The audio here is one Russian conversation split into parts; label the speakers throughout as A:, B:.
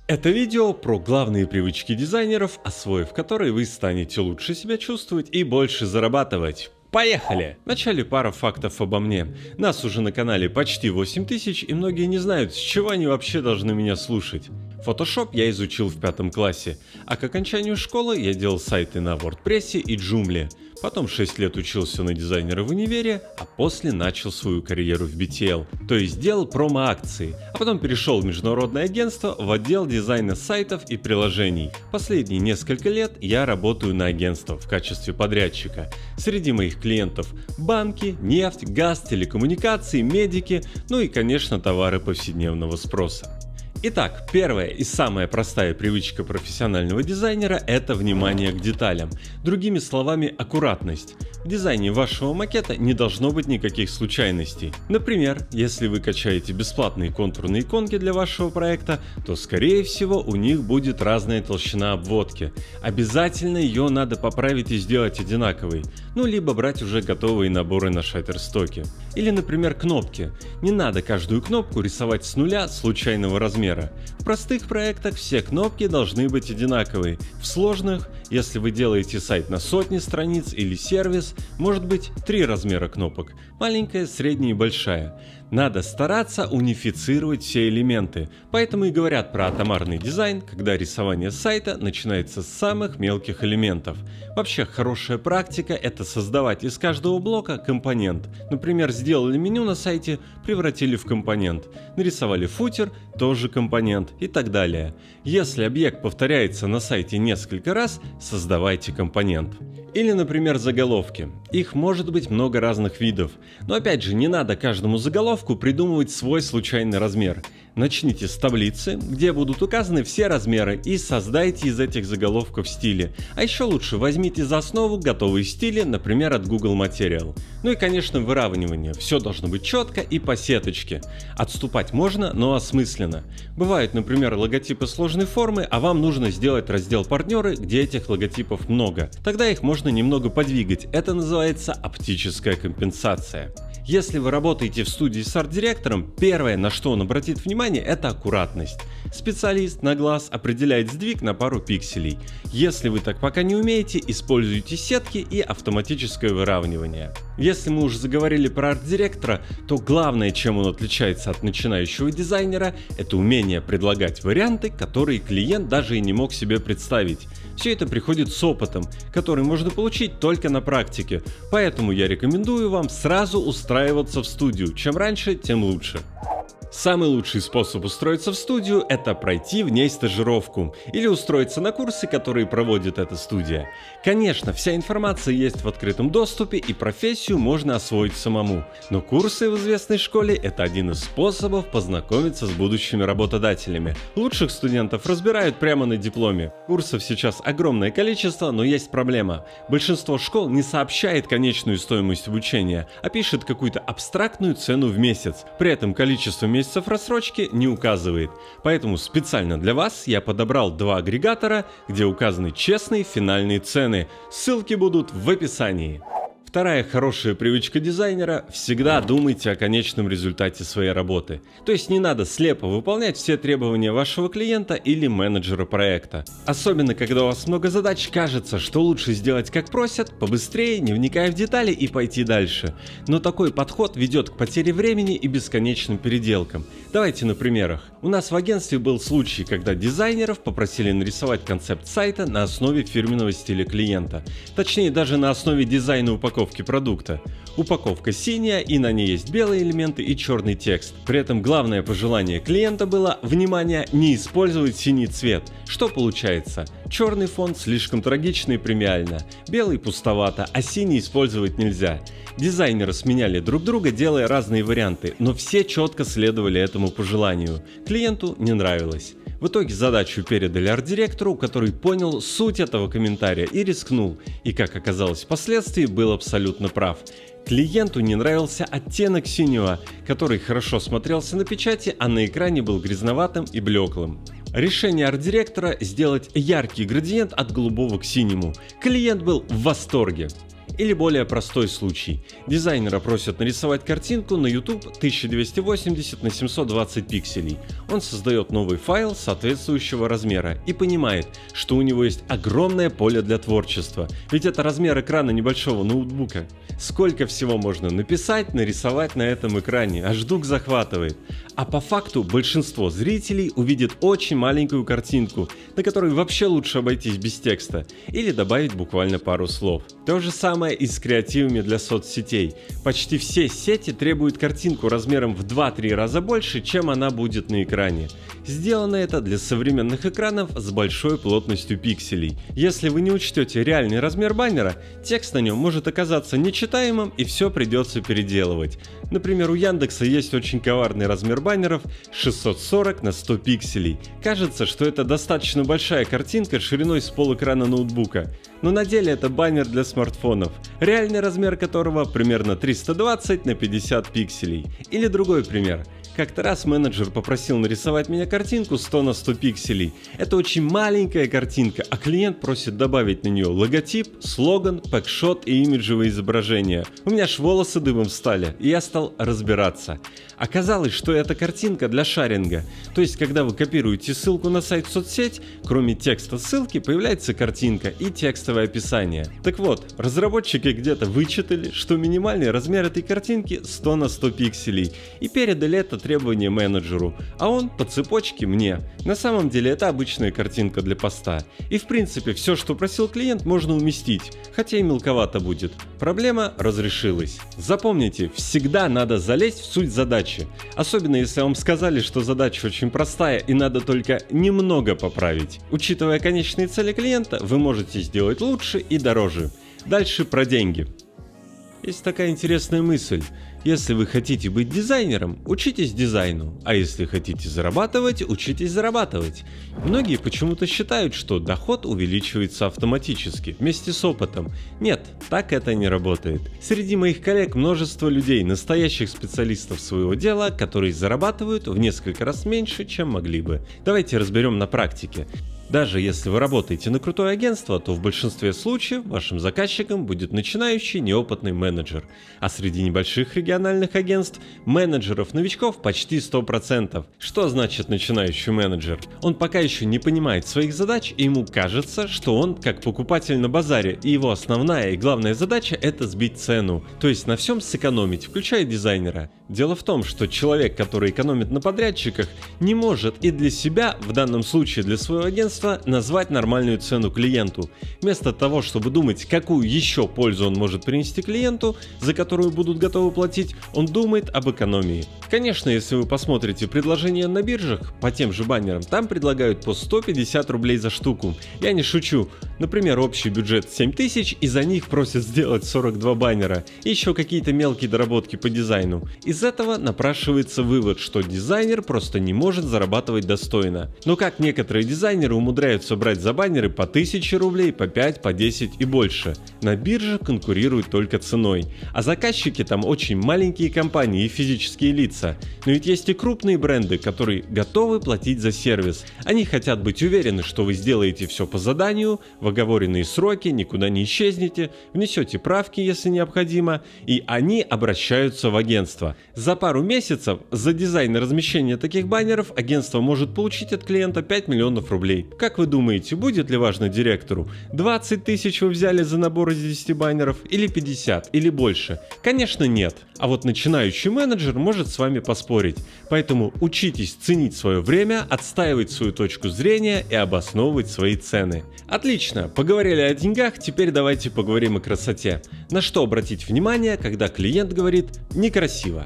A: Это видео про главные привычки дизайнеров, освоив которые вы станете лучше себя чувствовать и больше зарабатывать. Поехали! Вначале пара фактов обо мне. Нас уже на канале почти 8000, и многие не знают, с чего они вообще должны меня слушать. Photoshop я изучил в 5 классе, а к окончанию школы я делал сайты на WordPress и Joomla. Потом 6 лет учился на дизайнера в универе, а после начал свою карьеру в BTL, то есть делал промо-акции, а потом перешел в международное агентство в отдел дизайна сайтов и приложений. Последние несколько лет я работаю на агентство в качестве подрядчика. Среди моих клиентов банки, нефть, газ, телекоммуникации, медики, ну и, конечно, товары повседневного спроса. Итак, первая и самая простая привычка профессионального дизайнера – это внимание к деталям. Другими словами, аккуратность. В дизайне вашего макета не должно быть никаких случайностей. Например, если вы качаете бесплатные контурные иконки для вашего проекта, то скорее всего у них будет разная толщина обводки. Обязательно ее надо поправить и сделать одинаковой. Ну либо брать уже готовые наборы на Shutterstock. Или, например, кнопки. Не надо каждую кнопку рисовать с нуля случайного размера. В простых проектах все кнопки должны быть одинаковые. В сложных, если вы делаете сайт на сотни страниц или сервис, может быть 3 размера кнопок – маленькая, средняя и большая. Надо стараться унифицировать все элементы, поэтому и говорят про атомарный дизайн, когда рисование сайта начинается с самых мелких элементов. Вообще хорошая практика – это создавать из каждого блока компонент. Например, сделали меню на сайте, превратили в компонент, нарисовали футер, тоже компонент и так далее. Если объект повторяется на сайте несколько раз, создавайте компонент. Или, например, заголовки. Их может быть много разных видов, но опять же не надо каждому заголовку придумывать свой случайный размер. Начните с таблицы, где будут указаны все размеры, и создайте из этих заголовков стили. А еще лучше возьмите за основу готовые стили, например, от Google Material. Ну и, конечно, выравнивание. Все должно быть четко и по сеточке. Отступать можно, но осмысленно. Бывают, например, логотипы сложной формы, а вам нужно сделать раздел партнеры, где этих логотипов много. Тогда их можно немного подвигать. Это называется оптическая компенсация. Если вы работаете в студии с арт-директором, первое, на что он обратит внимание, это аккуратность. Специалист на глаз определяет сдвиг на пару пикселей. Если вы так пока не умеете, используйте сетки и автоматическое выравнивание. Если мы уже заговорили про арт-директора, то главное, чем он отличается от начинающего дизайнера, это умение предлагать варианты, которые клиент даже и не мог себе представить. Все это приходит с опытом, который можно получить только на практике, поэтому я рекомендую вам сразу устраиваться в студию, чем раньше, тем лучше. Самый лучший способ устроиться в студию – это пройти в ней стажировку или устроиться на курсы, которые проводит эта студия. Конечно, вся информация есть в открытом доступе и профессию можно освоить самому, но курсы в известной школе – это один из способов познакомиться с будущими работодателями. Лучших студентов разбирают прямо на дипломе. Курсов сейчас огромное количество, но есть проблема. Большинство школ не сообщает конечную стоимость обучения, а пишет какую-то абстрактную цену в месяц. При этом количество месяцев рассрочки не указывает. Поэтому специально для вас я подобрал 2 агрегатора, где указаны честные финальные цены. Ссылки будут в описании. Вторая хорошая привычка дизайнера – всегда думайте о конечном результате своей работы. То есть не надо слепо выполнять все требования вашего клиента или менеджера проекта. Особенно, когда у вас много задач, кажется, что лучше сделать как просят, побыстрее, не вникая в детали и пойти дальше. Но такой подход ведет к потере времени и бесконечным переделкам. Давайте на примерах. У нас в агентстве был случай, когда дизайнеров попросили нарисовать концепт сайта на основе фирменного стиля клиента. Точнее, даже на основе дизайна упаковки продукта. Упаковка синяя, и на ней есть белые элементы и черный текст. При этом главное пожелание клиента было, внимание, не использовать синий цвет. Что получается? Черный фон слишком трагично и премиально, белый пустовато, а синий использовать нельзя. Дизайнеры сменяли друг друга, делая разные варианты, но все четко следовали этому пожеланию. Клиенту не нравилось. В итоге задачу передали арт-директору, который понял суть этого комментария и рискнул, и, как оказалось впоследствии, был абсолютно прав. Клиенту не нравился оттенок синего, который хорошо смотрелся на печати, а на экране был грязноватым и блеклым. Решение арт-директора сделать яркий градиент от голубого к синему. Клиент был в восторге. Или более простой случай. Дизайнера просят нарисовать картинку на YouTube 1280 на 720 пикселей. Он создает новый файл соответствующего размера и понимает, что у него есть огромное поле для творчества, ведь это размер экрана небольшого ноутбука. Сколько всего можно написать, нарисовать на этом экране, аж дух захватывает. А по факту большинство зрителей увидит очень маленькую картинку, на которой вообще лучше обойтись без текста, или добавить буквально пару слов. То же самое и с креативами для соцсетей. Почти все сети требуют картинку размером в 2-3 раза больше, чем она будет на экране. Сделано это для современных экранов с большой плотностью пикселей. Если вы не учтете реальный размер баннера, текст на нем может оказаться нечитаемым и все придется переделывать. Например, у Яндекса есть очень коварный размер баннеров 640 на 100 пикселей. Кажется, что это достаточно большая картинка шириной с полэкрана ноутбука. Но на деле это баннер для смартфонов, реальный размер которого примерно 320 на 50 пикселей. Или другой пример. Как-то раз менеджер попросил нарисовать меня картинку 100 на 100 пикселей. Это очень маленькая картинка, а клиент просит добавить на нее логотип, слоган, пэкшот и имиджевые изображения. У меня аж волосы дыбом встали, и я стал разбираться. Оказалось, что это картинка для шаринга. То есть, когда вы копируете ссылку на сайт в соцсеть, кроме текста ссылки появляется картинка и текстовое описание. Так вот, разработчики где-то вычитали, что минимальный размер этой картинки 100 на 100 пикселей, и передали это требование менеджеру, а он по цепочке мне. На самом деле это обычная картинка для поста. И в принципе все, что просил клиент, можно уместить, хотя и мелковато будет. Проблема разрешилась. Запомните, всегда надо залезть в суть задачи. Особенно если вам сказали, что задача очень простая и надо только немного поправить. Учитывая конечные цели клиента, вы можете сделать лучше и дороже. Дальше про деньги. Есть такая интересная мысль. Если вы хотите быть дизайнером, учитесь дизайну, а если хотите зарабатывать, учитесь зарабатывать. Многие почему-то считают, что доход увеличивается автоматически, вместе с опытом. Нет, так это не работает. Среди моих коллег множество людей, настоящих специалистов своего дела, которые зарабатывают в несколько раз меньше, чем могли бы. Давайте разберем на практике. Даже если вы работаете на крутое агентство, то в большинстве случаев вашим заказчиком будет начинающий неопытный менеджер. А среди небольших региональных агентств менеджеров-новичков почти 100%. Что значит начинающий менеджер? Он пока еще не понимает своих задач, и ему кажется, что он как покупатель на базаре, и его основная и главная задача — это сбить цену, то есть на всем сэкономить, включая дизайнера. Дело в том, что человек, который экономит на подрядчиках, не может и для себя, в данном случае для своего агентства, назвать нормальную цену клиенту. Вместо того, чтобы думать, какую еще пользу он может принести клиенту, за которую будут готовы платить, он думает об экономии. Конечно, если вы посмотрите предложения на биржах по тем же баннерам, там предлагают по 150 рублей за штуку. Я не шучу. Например, общий бюджет 7000, и за них просят сделать 42 баннера, и еще какие-то мелкие доработки по дизайну. Из этого напрашивается вывод, что дизайнер просто не может зарабатывать достойно. Но как некоторые дизайнеры умудряются брать за баннеры по 1000 рублей, по 5, по 10 и больше. На бирже конкурируют только ценой. А заказчики там очень маленькие компании и физические лица. Но ведь есть и крупные бренды, которые готовы платить за сервис. Они хотят быть уверены, что вы сделаете все по заданию, в оговоренные сроки, никуда не исчезнете, внесете правки, если необходимо, и они обращаются в агентство. За пару месяцев за дизайн и размещение таких баннеров агентство может получить от клиента 5 миллионов рублей. Как вы думаете, будет ли важно директору? 20 тысяч вы взяли за набор из 10 баннеров, или 50, или больше? Конечно, нет. А вот начинающий менеджер может с вами поспорить. Поэтому учитесь ценить свое время, отстаивать свою точку зрения и обосновывать свои цены. Отлично, поговорили о деньгах, теперь давайте поговорим о красоте. На что обратить внимание, когда клиент говорит «некрасиво»?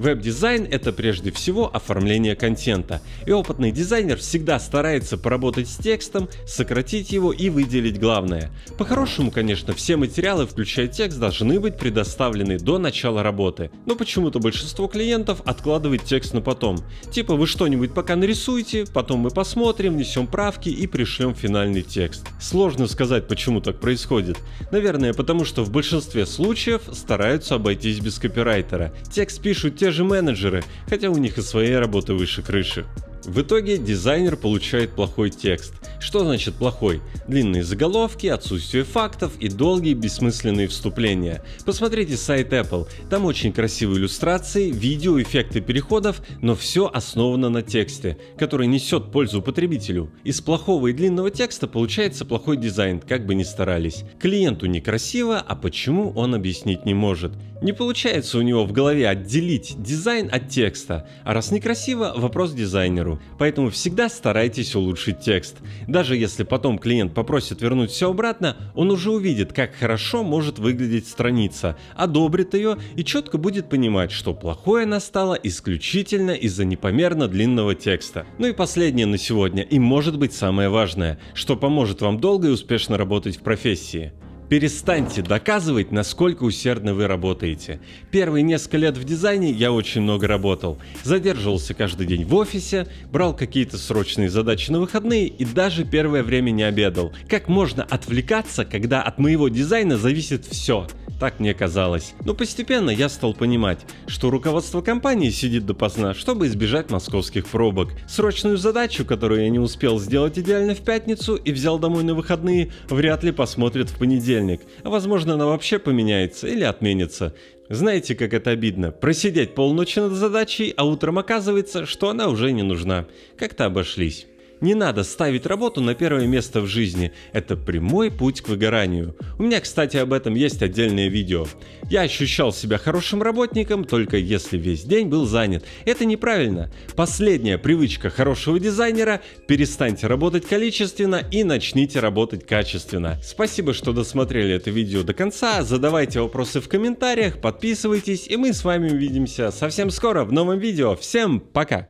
A: Веб-дизайн — это прежде всего оформление контента, и опытный дизайнер всегда старается поработать с текстом, сократить его и выделить главное. По-хорошему, конечно, все материалы, включая текст, должны быть предоставлены до начала работы, но почему-то большинство клиентов откладывает текст на потом. Типа вы что-нибудь пока нарисуете, потом мы посмотрим, внесем правки и пришлем финальный текст. Сложно сказать, почему так происходит. Наверное, потому что в большинстве случаев стараются обойтись без копирайтера. Текст пишут те же менеджеры, хотя у них и своей работы выше крыши. В итоге дизайнер получает плохой текст. Что значит плохой? Длинные заголовки, отсутствие фактов и долгие бессмысленные вступления. Посмотрите сайт Apple, там очень красивые иллюстрации, видео, эффекты переходов, но все основано на тексте, который несет пользу потребителю. Из плохого и длинного текста получается плохой дизайн, как бы ни старались. Клиенту некрасиво, а почему, он объяснить не может. Не получается у него в голове отделить дизайн от текста, а раз некрасиво, вопрос дизайнеру. Поэтому всегда старайтесь улучшить текст. Даже если потом клиент попросит вернуть все обратно, он уже увидит, как хорошо может выглядеть страница, одобрит ее и четко будет понимать, что плохое настало исключительно из-за непомерно длинного текста. Ну и последнее на сегодня, и может быть самое важное, что поможет вам долго и успешно работать в профессии. Перестаньте доказывать, насколько усердно вы работаете. Первые несколько лет в дизайне я очень много работал. Задерживался каждый день в офисе, брал какие-то срочные задачи на выходные и даже первое время не обедал. Как можно отвлекаться, когда от моего дизайна зависит все? Так мне казалось. Но постепенно я стал понимать, что руководство компании сидит допоздна, чтобы избежать московских пробок. Срочную задачу, которую я не успел сделать идеально в пятницу и взял домой на выходные, вряд ли посмотрят в понедельник. А возможно, она вообще поменяется или отменится. Знаете, как это обидно? Просидеть полночи над задачей, а утром оказывается, что она уже не нужна. Как-то обошлись. Не надо ставить работу на первое место в жизни, это прямой путь к выгоранию. У меня, кстати, об этом есть отдельное видео. Я ощущал себя хорошим работником, только если весь день был занят. Это неправильно. Последняя привычка хорошего дизайнера – перестаньте работать количественно и начните работать качественно. Спасибо, что досмотрели это видео до конца, задавайте вопросы в комментариях, подписывайтесь, и мы с вами увидимся совсем скоро в новом видео. Всем пока!